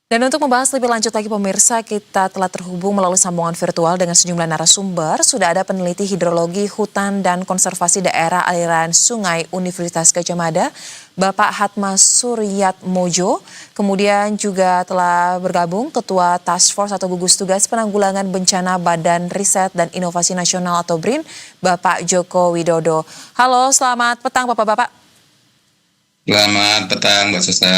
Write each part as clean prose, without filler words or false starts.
Dan untuk membahas lebih lanjut lagi pemirsa, kita telah terhubung melalui sambungan virtual dengan sejumlah narasumber. Sudah ada peneliti hidrologi, hutan, dan konservasi daerah aliran sungai Universitas Gadjah Mada, Bapak Hatma Suryatmojo. Kemudian juga telah bergabung Ketua Task Force atau Gugus Tugas Penanggulangan Bencana Badan Riset dan Inovasi Nasional atau BRIN, Bapak Joko Widodo. Halo, selamat petang Bapak-Bapak. Selamat petang, Mbak Susa.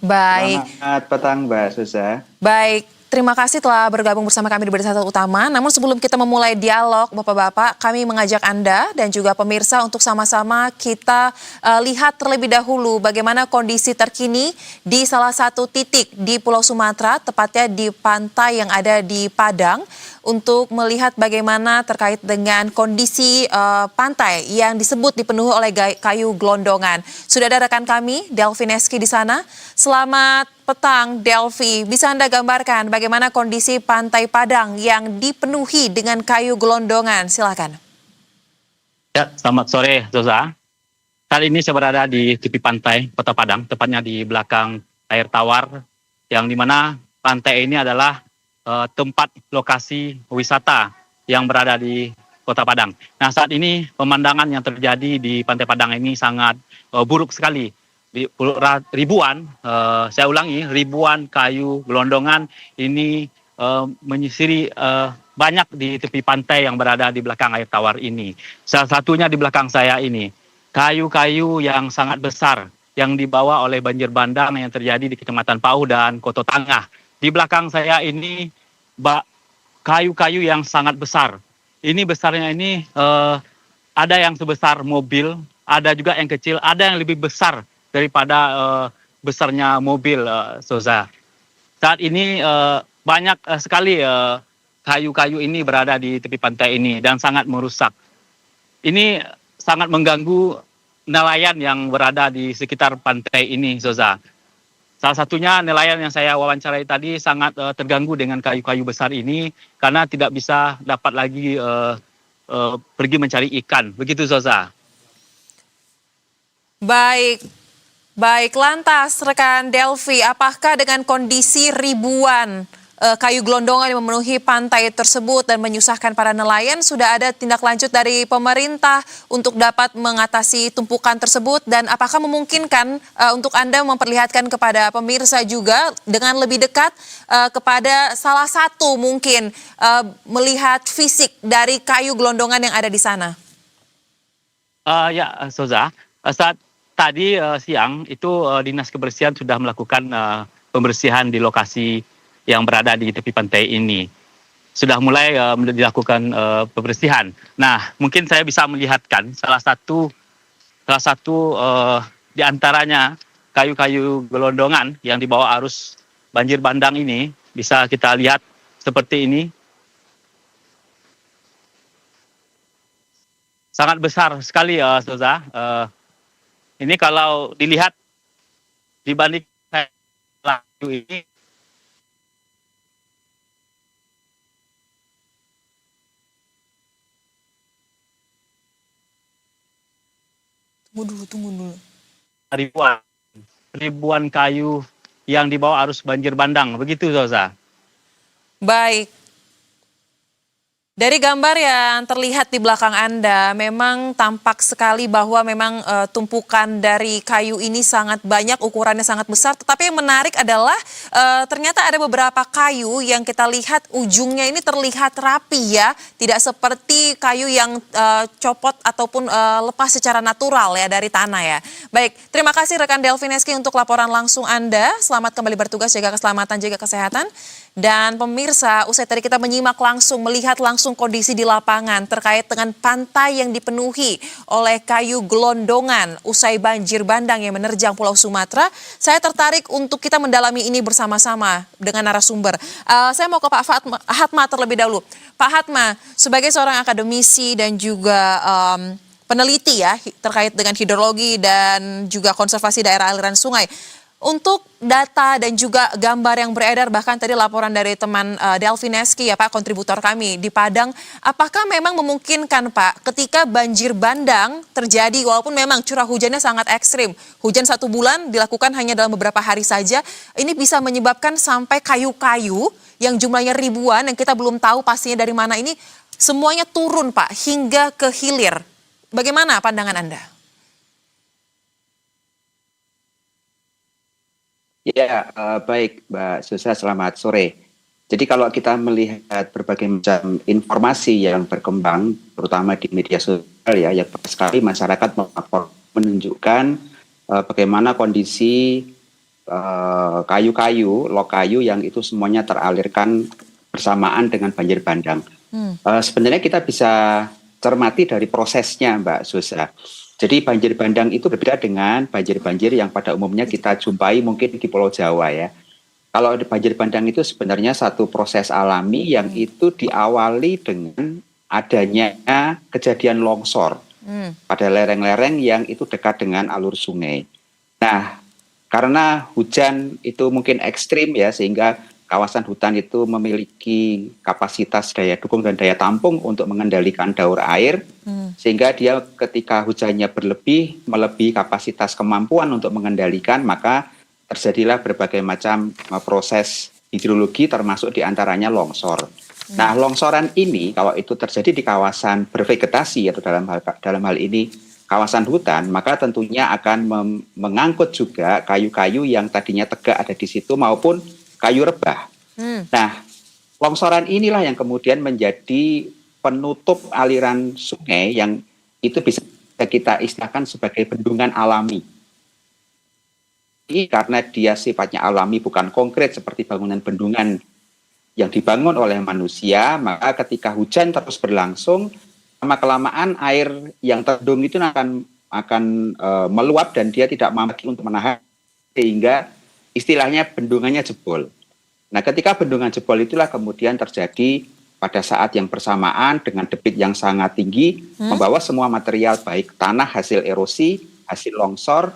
Baik. Selamat petang, Mbak Susa. Baik, terima kasih telah bergabung bersama kami di Berita Satu Utama. Namun sebelum kita memulai dialog, Bapak-Bapak, kami mengajak Anda dan juga pemirsa untuk sama-sama kita lihat terlebih dahulu bagaimana kondisi terkini di salah satu titik di Pulau Sumatera, tepatnya di pantai yang ada di Padang, untuk melihat bagaimana terkait dengan kondisi pantai yang disebut dipenuhi oleh kayu gelondongan. Sudah ada rekan kami, Delvi Neski di sana. Selamat petang, Delvi. Bisa Anda gambarkan bagaimana kondisi pantai Padang yang dipenuhi dengan kayu gelondongan? Silakan. Ya, selamat sore, Zoza. Saat ini saya berada di tepi pantai Kota Padang, tepatnya di belakang air tawar, yang dimana pantai ini adalah tempat lokasi wisata yang berada di Kota Padang. Nah, saat ini pemandangan yang terjadi di Pantai Padang ini sangat buruk sekali. Ribuan, saya ulangi, ribuan kayu gelondongan ini menyisiri banyak di tepi pantai yang berada di belakang air tawar ini. Salah satunya di belakang saya ini, kayu-kayu yang sangat besar yang dibawa oleh banjir bandang yang terjadi di Kecamatan Pauh dan Koto Tangah. Di belakang saya ini kayu-kayu yang sangat besar. Ini besarnya ini ada yang sebesar mobil, ada juga yang kecil, ada yang lebih besar daripada besarnya mobil, Soza. Saat ini banyak sekali kayu-kayu ini berada di tepi pantai ini dan sangat merusak. Ini sangat mengganggu nelayan yang berada di sekitar pantai ini, Soza. Salah satunya nelayan yang saya wawancarai tadi sangat terganggu dengan kayu-kayu besar ini karena tidak bisa dapat lagi pergi mencari ikan. Begitu, Zoza. Baik, lantas rekan Delvi, apakah dengan kondisi ribuan kayu gelondongan yang memenuhi pantai tersebut dan menyusahkan para nelayan, sudah ada tindak lanjut dari pemerintah untuk dapat mengatasi tumpukan tersebut, dan apakah memungkinkan untuk Anda memperlihatkan kepada pemirsa juga dengan lebih dekat kepada salah satu mungkin melihat fisik dari kayu gelondongan yang ada di sana? Ya, Soza, saat tadi siang itu Dinas Kebersihan sudah melakukan pembersihan di lokasi yang berada di tepi pantai ini. Sudah mulai dilakukan pembersihan. Nah, mungkin saya bisa melihatkan salah satu di antaranya kayu-kayu gelondongan yang dibawa arus banjir bandang ini. Bisa kita lihat seperti ini. Sangat besar sekali, Soza. Ini kalau dilihat dibanding kayu ini, Tunggu dulu. Ribuan kayu yang dibawa arus banjir bandang. Begitu, Zoza. Baik. Dari gambar yang terlihat di belakang Anda, memang tampak sekali bahwa memang tumpukan dari kayu ini sangat banyak, ukurannya sangat besar. Tetapi yang menarik adalah ternyata ada beberapa kayu yang kita lihat ujungnya ini terlihat rapi ya. Tidak seperti kayu yang copot ataupun lepas secara natural ya dari tanah ya. Baik, terima kasih rekan Delvi Neski untuk laporan langsung Anda. Selamat kembali bertugas, jaga keselamatan, jaga kesehatan. Dan pemirsa, usai tadi kita menyimak langsung, melihat langsung kondisi di lapangan terkait dengan pantai yang dipenuhi oleh kayu gelondongan usai banjir bandang yang menerjang Pulau Sumatera. Saya tertarik untuk kita mendalami ini bersama-sama dengan narasumber. Saya mau ke Pak Hatma terlebih dahulu. Pak Hatma, sebagai seorang akademisi dan juga peneliti ya terkait dengan hidrologi dan juga konservasi daerah aliran sungai, Untuk data dan juga gambar yang beredar, bahkan tadi laporan dari teman Delvineski ya Pak, kontributor kami di Padang, apakah memang memungkinkan Pak ketika banjir bandang terjadi, walaupun memang curah hujannya sangat ekstrim, hujan 1 bulan dilakukan hanya dalam beberapa hari saja, ini bisa menyebabkan sampai kayu-kayu yang jumlahnya ribuan, yang kita belum tahu pastinya dari mana ini, semuanya turun Pak, hingga ke hilir. Bagaimana pandangan Anda? Ya, baik Mbak Susa, selamat sore. Jadi kalau kita melihat berbagai macam informasi yang berkembang, terutama di media sosial ya, yang banyak sekali masyarakat menunjukkan bagaimana kondisi kayu-kayu, lokayu yang itu semuanya teralirkan bersamaan dengan banjir bandang. Sebenarnya kita bisa cermati dari prosesnya Mbak Susa. Jadi banjir bandang itu berbeda dengan banjir-banjir yang pada umumnya kita jumpai mungkin di Pulau Jawa ya. Kalau banjir bandang itu sebenarnya satu proses alami yang itu diawali dengan adanya kejadian longsor pada lereng-lereng yang itu dekat dengan alur sungai. Nah, karena hujan itu mungkin ekstrim ya, sehingga kawasan hutan itu memiliki kapasitas daya dukung dan daya tampung untuk mengendalikan daur air, sehingga dia ketika hujannya melebihi kapasitas kemampuan untuk mengendalikan, maka terjadilah berbagai macam proses hidrologi termasuk diantaranya longsor. Nah, longsoran ini kalau itu terjadi di kawasan bervegetasi atau dalam hal ini kawasan hutan, maka tentunya akan mengangkut juga kayu-kayu yang tadinya tegak ada di situ maupun kayu rebah. Nah, longsoran inilah yang kemudian menjadi penutup aliran sungai yang itu bisa kita istilahkan sebagai bendungan alami. Ini karena dia sifatnya alami bukan konkret seperti bangunan bendungan yang dibangun oleh manusia, maka ketika hujan terus berlangsung, lama-kelamaan air yang terbendung itu akan meluap dan dia tidak mampu untuk menahan, sehingga istilahnya bendungannya jebol. Nah, ketika bendungan jebol itulah kemudian terjadi pada saat yang bersamaan dengan debit yang sangat tinggi, membawa semua material baik tanah hasil erosi, hasil longsor,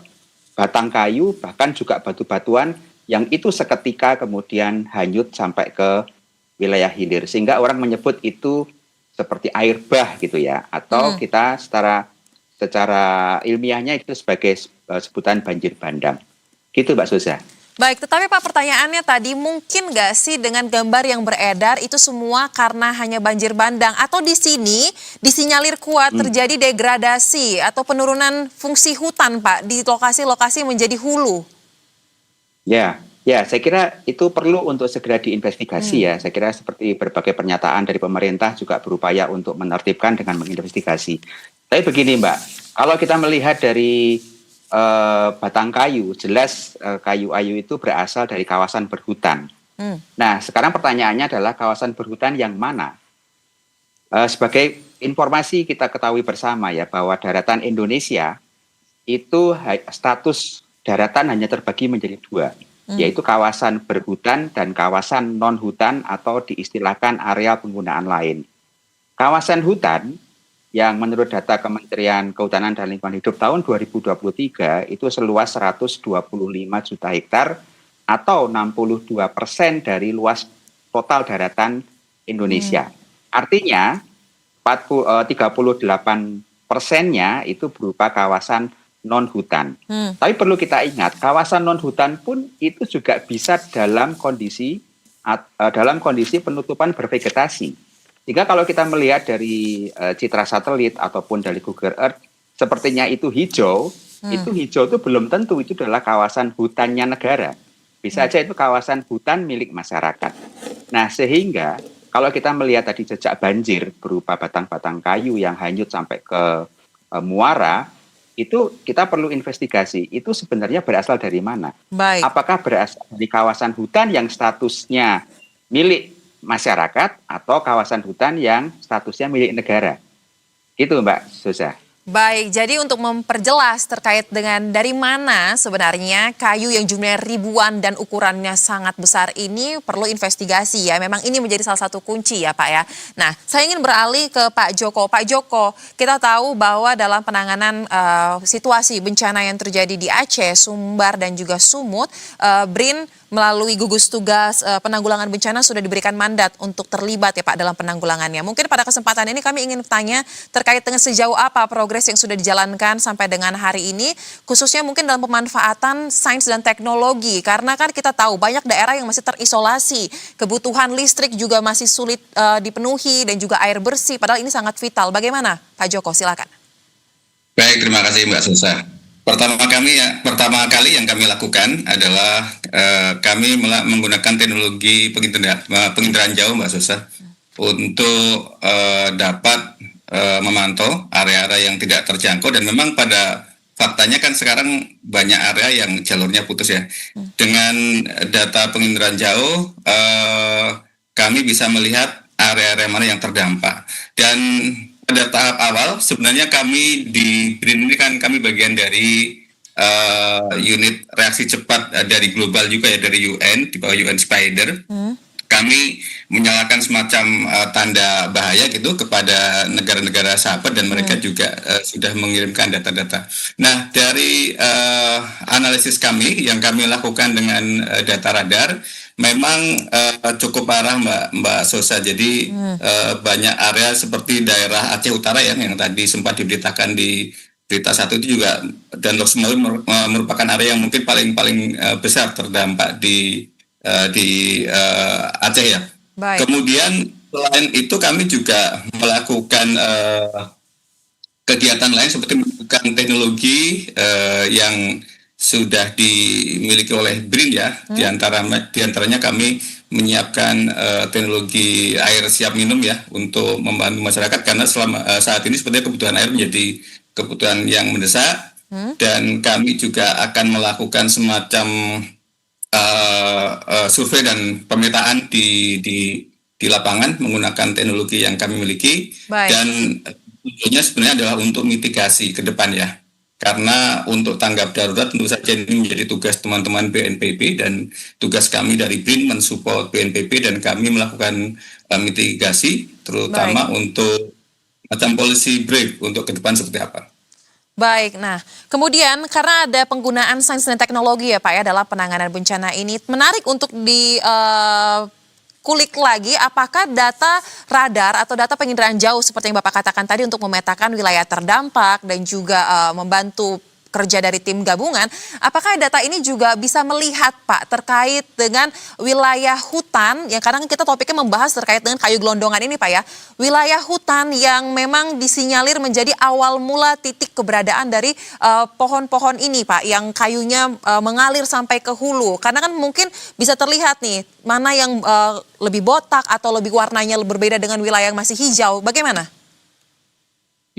batang kayu, bahkan juga batu-batuan yang itu seketika kemudian hanyut sampai ke wilayah hilir. Sehingga orang menyebut itu seperti air bah gitu ya, atau kita secara ilmiahnya itu sebagai sebutan banjir bandang. Gitu Mbak Suza. Baik, tetapi Pak, pertanyaannya tadi, mungkin nggak sih dengan gambar yang beredar itu semua karena hanya banjir bandang, atau di sini disinyalir kuat terjadi degradasi atau penurunan fungsi hutan Pak di lokasi-lokasi menjadi hulu? Ya, saya kira itu perlu untuk segera diinvestigasi ya. Saya kira seperti berbagai pernyataan dari pemerintah juga berupaya untuk menertibkan dengan menginvestigasi. Tapi begini Mbak, kalau kita melihat dari batang kayu, jelas kayu-kayu itu berasal dari kawasan berhutan. Nah, sekarang pertanyaannya adalah kawasan berhutan yang mana? Sebagai informasi kita ketahui bersama ya, bahwa daratan Indonesia itu status daratan hanya terbagi menjadi 2, yaitu kawasan berhutan dan kawasan non-hutan atau diistilahkan area penggunaan lain. Kawasan hutan yang menurut data Kementerian Kehutanan dan Lingkungan Hidup tahun 2023 itu seluas 125 juta hektar atau 62% dari luas total daratan Indonesia. Artinya 38%-nya itu berupa kawasan non-hutan. Tapi perlu kita ingat, kawasan non-hutan pun itu juga bisa dalam kondisi penutupan bervegetasi. Jika kalau kita melihat dari citra satelit ataupun dari Google Earth, sepertinya itu hijau itu belum tentu itu adalah kawasan hutannya negara. Bisa saja itu kawasan hutan milik masyarakat. Nah, sehingga kalau kita melihat tadi jejak banjir berupa batang-batang kayu yang hanyut sampai ke muara, itu kita perlu investigasi. Itu sebenarnya berasal dari mana? Baik. Apakah berasal dari kawasan hutan yang statusnya milik masyarakat atau kawasan hutan yang statusnya milik negara? Gitu Mbak Suza. Baik, jadi untuk memperjelas terkait dengan dari mana sebenarnya kayu yang jumlahnya ribuan dan ukurannya sangat besar ini perlu investigasi ya. Memang ini menjadi salah satu kunci ya Pak ya. Nah, saya ingin beralih ke Pak Joko. Pak Joko, kita tahu bahwa dalam penanganan situasi bencana yang terjadi di Aceh, Sumbar dan juga Sumut, BRIN melalui gugus tugas penanggulangan bencana sudah diberikan mandat untuk terlibat ya Pak dalam penanggulangannya. Mungkin pada kesempatan ini kami ingin tanya terkait dengan sejauh apa progres yang sudah dijalankan sampai dengan hari ini, khususnya mungkin dalam pemanfaatan sains dan teknologi. Karena kan kita tahu banyak daerah yang masih terisolasi, kebutuhan listrik juga masih sulit dipenuhi dan juga air bersih, padahal ini sangat vital. Bagaimana Pak Joko, silakan. Baik, terima kasih Mbak Susa. Pertama kali yang kami lakukan adalah kami menggunakan teknologi penginderaan jauh Mbak Susa untuk dapat memantau area-area yang tidak terjangkau, dan memang pada faktanya kan sekarang banyak area yang jalurnya putus ya. Dengan data penginderaan jauh kami bisa melihat area-area mana yang terdampak, dan pada tahap awal sebenarnya kami di BRIN ini kan kami bagian dari unit reaksi cepat dari global juga ya, dari UN, di bawah UN Spider. Kami menyalakan semacam tanda bahaya gitu kepada negara-negara sahabat, dan mereka juga sudah mengirimkan data-data. Nah, dari analisis kami yang kami lakukan dengan data radar, memang cukup parah Mbak Sosa. Jadi banyak area seperti daerah Aceh Utara yang tadi sempat diberitakan di berita satu itu juga, dan Lok Sumawe merupakan area yang mungkin paling besar terdampak di Aceh ya. Baik. Kemudian selain itu kami juga melakukan kegiatan lain seperti melakukan teknologi yang sudah dimiliki oleh BRIN ya. Di antaranya kami menyiapkan teknologi air siap minum ya untuk membantu masyarakat, karena saat ini sebenarnya kebutuhan air menjadi kebutuhan yang mendesak, dan kami juga akan melakukan semacam survei dan pemetaan di lapangan menggunakan teknologi yang kami miliki. Baik. Dan tujuannya sebenarnya adalah untuk mitigasi ke depan ya. Karena untuk tanggap darurat tentu saja ini menjadi tugas teman-teman BNPB, dan tugas kami dari BRIN mensupport BNPB, dan kami melakukan mitigasi terutama untuk macam policy brief untuk ke depan seperti apa. Baik, nah kemudian karena ada penggunaan sains dan teknologi ya Pak ya dalam penanganan bencana ini, menarik untuk kulik lagi apakah data radar atau data penginderaan jauh seperti yang Bapak katakan tadi untuk memetakan wilayah terdampak dan juga membantu kerja dari tim gabungan, apakah data ini juga bisa melihat Pak terkait dengan wilayah hutan, yang kadang kita topiknya membahas terkait dengan kayu gelondongan ini Pak ya, wilayah hutan yang memang disinyalir menjadi awal mula titik keberadaan dari pohon-pohon ini Pak, yang kayunya mengalir sampai ke hulu, karena kan mungkin bisa terlihat nih mana yang lebih botak atau lebih warnanya berbeda dengan wilayah yang masih hijau, bagaimana?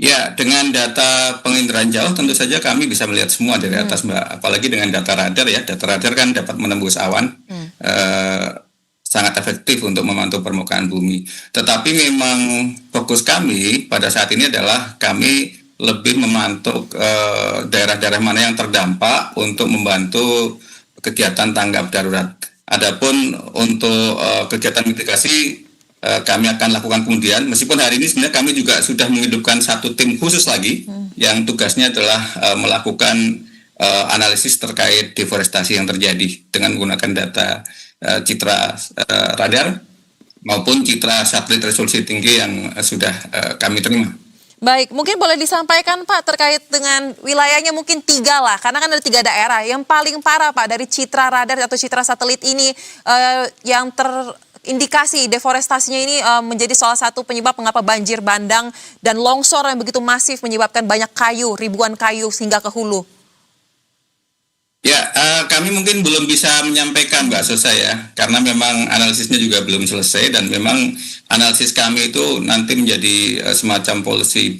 Ya, dengan data penginderaan jauh tentu saja kami bisa melihat semua dari atas Mbak. Apalagi dengan data radar ya, data radar kan dapat menembus awan, sangat efektif untuk memantau permukaan bumi. Tetapi memang fokus kami pada saat ini adalah kami lebih memantau daerah-daerah mana yang terdampak untuk membantu kegiatan tanggap darurat. Adapun untuk kegiatan mitigasi kami akan lakukan kemudian, meskipun hari ini sebenarnya kami juga sudah menghidupkan satu tim khusus lagi yang tugasnya adalah melakukan analisis terkait deforestasi yang terjadi dengan menggunakan data citra radar maupun citra satelit resolusi tinggi yang sudah kami terima. Baik, mungkin boleh disampaikan Pak terkait dengan wilayahnya, mungkin 3 lah, karena kan ada 3 daerah yang paling parah Pak dari citra radar atau citra satelit ini yang indikasi deforestasinya ini menjadi salah satu penyebab mengapa banjir bandang dan longsor yang begitu masif menyebabkan banyak kayu, ribuan kayu hingga ke hulu. Ya, kami mungkin belum bisa menyampaikan Mbak Sosa ya, karena memang analisisnya juga belum selesai, dan memang analisis kami itu nanti menjadi semacam policy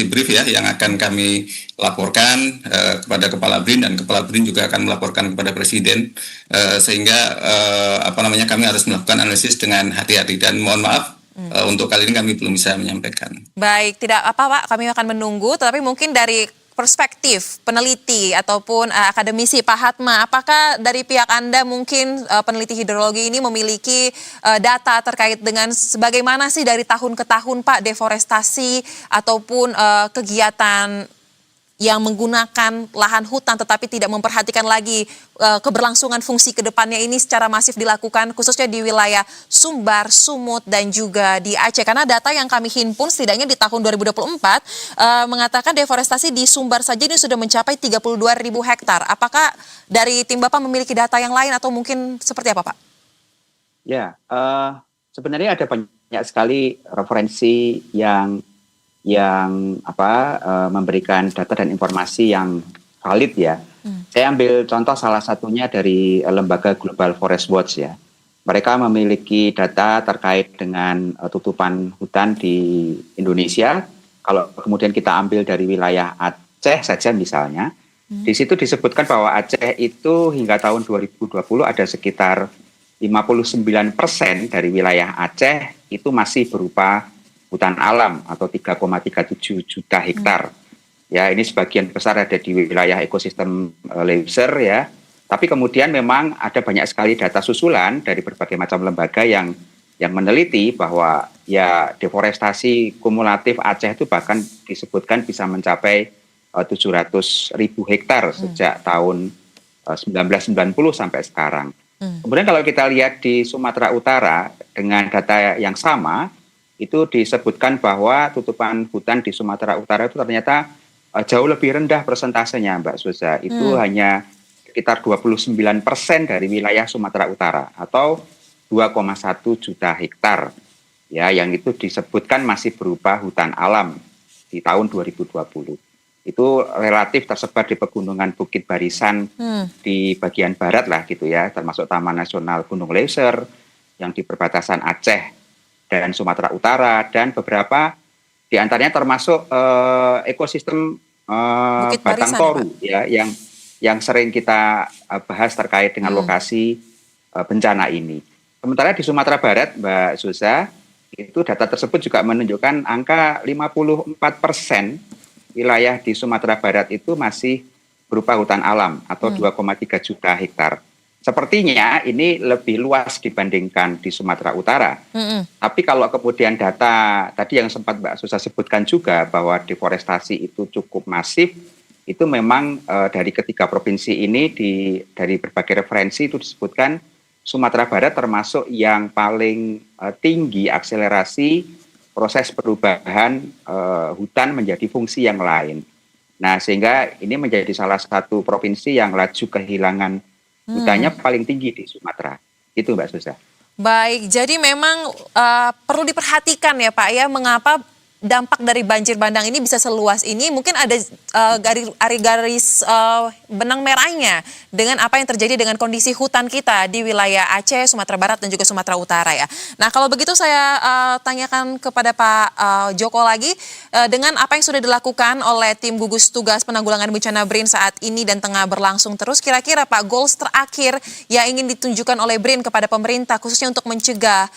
brief ya yang akan kami laporkan kepada Kepala BRIN, dan Kepala BRIN juga akan melaporkan kepada Presiden, sehingga kami harus melakukan analisis dengan hati-hati, dan mohon maaf Untuk kali ini kami belum bisa menyampaikan. Baik, tidak apa Pak, kami akan menunggu, tetapi mungkin dari perspektif peneliti ataupun akademisi Pak Hatma, apakah dari pihak Anda mungkin peneliti hidrologi ini memiliki data terkait dengan sebagaimana sih dari tahun ke tahun Pak deforestasi ataupun kegiatan yang menggunakan lahan hutan tetapi tidak memperhatikan lagi keberlangsungan fungsi kedepannya ini secara masif dilakukan khususnya di wilayah Sumbar, Sumut dan juga di Aceh. Karena data yang kami himpun setidaknya di tahun 2024 mengatakan deforestasi di Sumbar saja ini sudah mencapai 32.000 hektar. Apakah dari tim Bapak memiliki data yang lain atau mungkin seperti apa Pak? Ya, sebenarnya ada banyak sekali referensi yang memberikan data dan informasi yang valid ya. Saya ambil contoh salah satunya dari lembaga Global Forest Watch ya. Mereka memiliki data terkait dengan tutupan hutan di Indonesia. Kalau kemudian kita ambil dari wilayah Aceh saja misalnya, di situ disebutkan bahwa Aceh itu hingga tahun 2020 ada sekitar 59% dari wilayah Aceh itu masih berupa hutan alam atau 3,37 juta hektar. Ya, ini sebagian besar ada di wilayah ekosistem Leuser ya. Tapi kemudian memang ada banyak sekali data susulan dari berbagai macam lembaga yang meneliti bahwa ya deforestasi kumulatif Aceh itu bahkan disebutkan bisa mencapai 700.000 hektar sejak tahun 1990 sampai sekarang. Kemudian kalau kita lihat di Sumatera Utara dengan data yang sama, itu disebutkan bahwa tutupan hutan di Sumatera Utara itu ternyata jauh lebih rendah persentasenya, Mbak Suza. Itu hanya sekitar 29% dari wilayah Sumatera Utara atau 2,1 juta hektar. Ya, yang itu disebutkan masih berupa hutan alam di tahun 2020. Itu relatif tersebar di pegunungan Bukit Barisan di bagian barat lah gitu ya, termasuk Taman Nasional Gunung Leuser yang di perbatasan Aceh dan Sumatera Utara, dan beberapa di antaranya termasuk ekosistem Batang Toru ya, yang sering kita bahas terkait dengan lokasi bencana ini. Sementara di Sumatera Barat, Mbak Suza, itu data tersebut juga menunjukkan angka 54% wilayah di Sumatera Barat itu masih berupa hutan alam atau 2,3 juta hektar. Sepertinya ini lebih luas dibandingkan di Sumatera Utara. Tapi kalau kemudian data tadi yang sempat Mbak Susa sebutkan juga bahwa deforestasi itu cukup masif, itu memang dari ketiga provinsi ini dari berbagai referensi itu disebutkan Sumatera Barat termasuk yang paling tinggi akselerasi proses perubahan hutan menjadi fungsi yang lain. Nah, sehingga ini menjadi salah satu provinsi yang laju kehilangan hutannya paling tinggi di Sumatera. Itu Mbak Susa. Baik, jadi memang perlu diperhatikan ya Pak ya, mengapa dampak dari banjir bandang ini bisa seluas ini. Mungkin ada garis benang merahnya dengan apa yang terjadi dengan kondisi hutan kita di wilayah Aceh, Sumatera Barat dan juga Sumatera Utara ya. Nah, kalau begitu saya tanyakan kepada Pak Joko lagi, dengan apa yang sudah dilakukan oleh tim gugus tugas penanggulangan bencana BRIN saat ini dan tengah berlangsung terus, kira-kira Pak, goals terakhir yang ingin ditunjukkan oleh BRIN kepada pemerintah khususnya untuk mencegah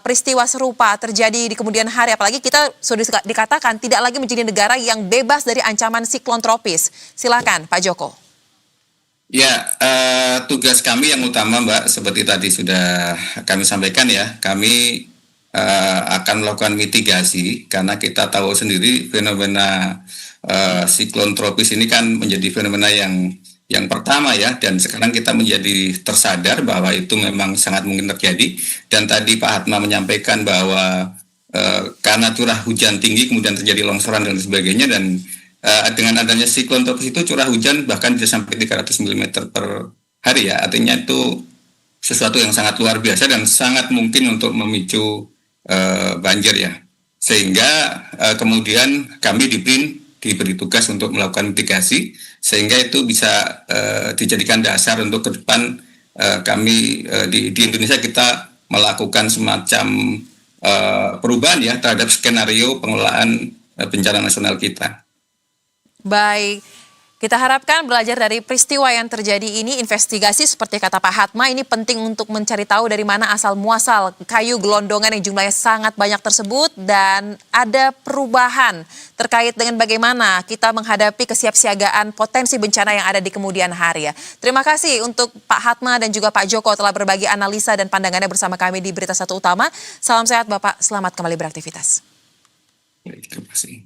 peristiwa serupa terjadi di kemudian hari, apalagi kita sudah dikatakan tidak lagi menjadi negara yang bebas dari ancaman siklon tropis. Silakan Pak Joko. Ya, tugas kami yang utama Mbak, seperti tadi sudah kami sampaikan ya, kami akan melakukan mitigasi karena kita tahu sendiri fenomena siklon tropis ini kan menjadi fenomena yang pertama ya, dan sekarang kita menjadi tersadar bahwa itu memang sangat mungkin terjadi. Dan tadi Pak Hatma menyampaikan bahwa karena curah hujan tinggi kemudian terjadi longsoran dan sebagainya, dan dengan adanya siklon tropis itu curah hujan bahkan bisa sampai 300 mm per hari ya, artinya itu sesuatu yang sangat luar biasa dan sangat mungkin untuk memicu banjir ya, sehingga kemudian kami di BRIN diberi tugas untuk melakukan mitigasi sehingga itu bisa dijadikan dasar untuk ke depan kami di Indonesia kita melakukan semacam perubahan ya terhadap skenario pengelolaan bencana nasional kita. Baik, Kita harapkan belajar dari peristiwa yang terjadi ini, investigasi seperti kata Pak Hatma, ini penting untuk mencari tahu dari mana asal muasal kayu gelondongan yang jumlahnya sangat banyak tersebut dan ada perubahan terkait dengan bagaimana kita menghadapi kesiapsiagaan potensi bencana yang ada di kemudian hari ya. Terima kasih untuk Pak Hatma dan juga Pak Joko telah berbagi analisa dan pandangannya bersama kami di Berita Satu Utama. Salam sehat Bapak, selamat kembali beraktivitas. Baik, terima kasih.